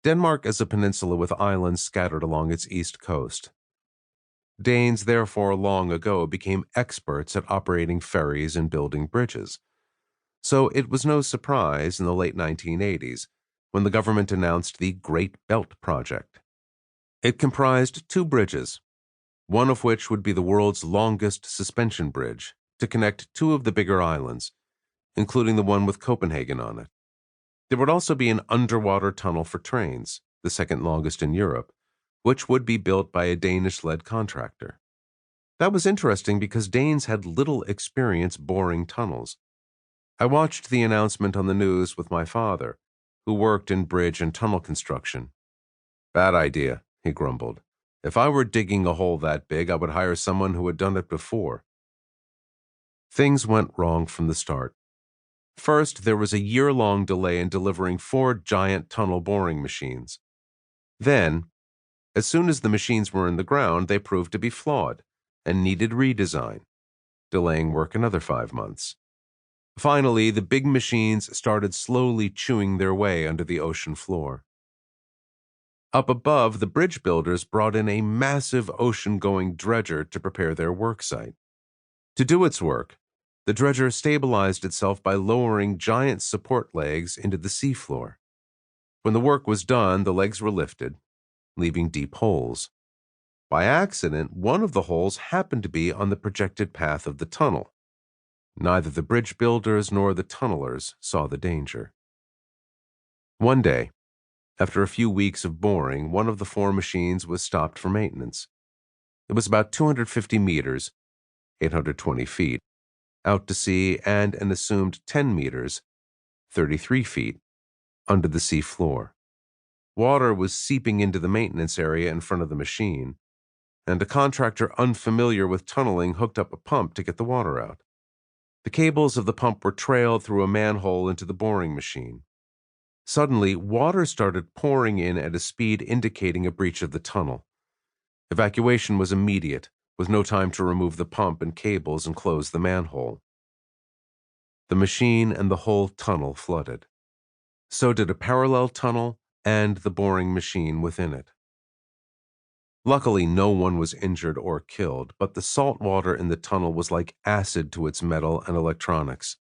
Denmark is a peninsula with islands scattered along its east coast. Danes, therefore, long ago became experts at operating ferries and building bridges. So it was no surprise in the late 1980s when the government announced the Great Belt Project. It comprised two bridges, one of which would be the world's longest suspension bridge to connect two of the bigger islands, including the one with Copenhagen on it. There would also be an underwater tunnel for trains, the second longest in Europe, which would be built by a Danish-led contractor. That was interesting because Danes had little experience boring tunnels. I watched the announcement on the news with my father, who worked in bridge and tunnel construction. "Bad idea," he grumbled. "If I were digging a hole that big, I would hire someone who had done it before." Things went wrong from the start. First, there was a year-long delay in delivering 4 giant tunnel boring machines. Then, as soon as the machines were in the ground, they proved to be flawed and needed redesign, delaying work another 5 months. Finally, the big machines started slowly chewing their way under the ocean floor. Up above, the bridge builders brought in a massive ocean-going dredger to prepare their work site. To do its work, the dredger stabilized itself by lowering giant support legs into the seafloor. When the work was done, the legs were lifted, leaving deep holes. By accident, one of the holes happened to be on the projected path of the tunnel. Neither the bridge builders nor the tunnelers saw the danger. One day, after a few weeks of boring, one of the 4 machines was stopped for maintenance. It was about 250 meters, 820 feet, out to sea and an assumed 10 meters, 33 feet, under the sea floor. Water was seeping into the maintenance area in front of the machine, and a contractor unfamiliar with tunneling hooked up a pump to get the water out. The cables of the pump were trailed through a manhole into the boring machine. Suddenly, water started pouring in at a speed indicating a breach of the tunnel. Evacuation was immediate, with no time to remove the pump and cables and close the manhole. The machine and the whole tunnel flooded. So did a parallel tunnel and the boring machine within it. Luckily, no one was injured or killed, but the salt water in the tunnel was like acid to its metal and electronics.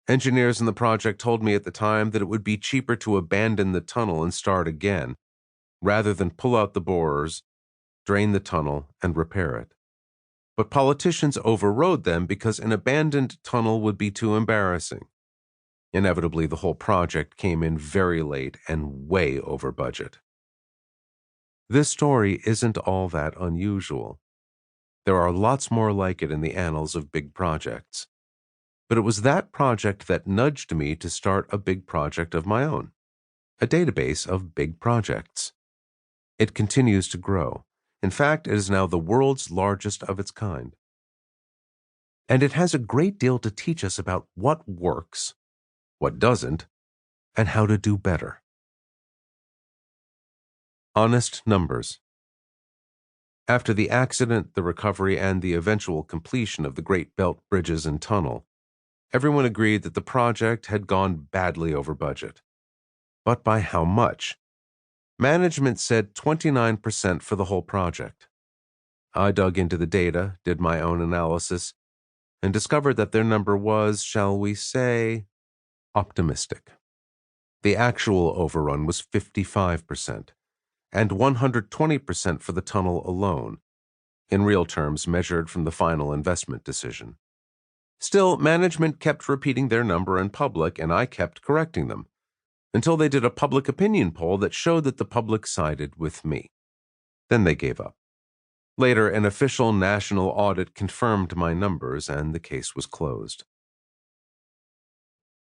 Engineers in the project told me at the time that it would be cheaper to abandon the tunnel and start again, rather than pull out the borers, drain the tunnel, and repair it. But politicians overrode them because an abandoned tunnel would be too embarrassing. Inevitably, the whole project came in very late and way over budget. This story isn't all that unusual. There are lots more like it in the annals of big projects. But it was that project that nudged me to start a big project of my own, a database of big projects. It continues to grow. In fact, it is now the world's largest of its kind. And it has a great deal to teach us about what works, what doesn't, and how to do better. Honest numbers. After the accident, the recovery, and the eventual completion of the Great Belt Bridges and Tunnel, everyone agreed that the project had gone badly over budget. But by how much? Management said 29% for the whole project. I dug into the data, did my own analysis, and discovered that their number was, shall we say, optimistic. The actual overrun was 55%, and 120% for the tunnel alone, in real terms measured from the final investment decision. Still, management kept repeating their number in public, and I kept correcting them, until they did a public opinion poll that showed that the public sided with me. Then they gave up. Later, an official national audit confirmed my numbers, and the case was closed.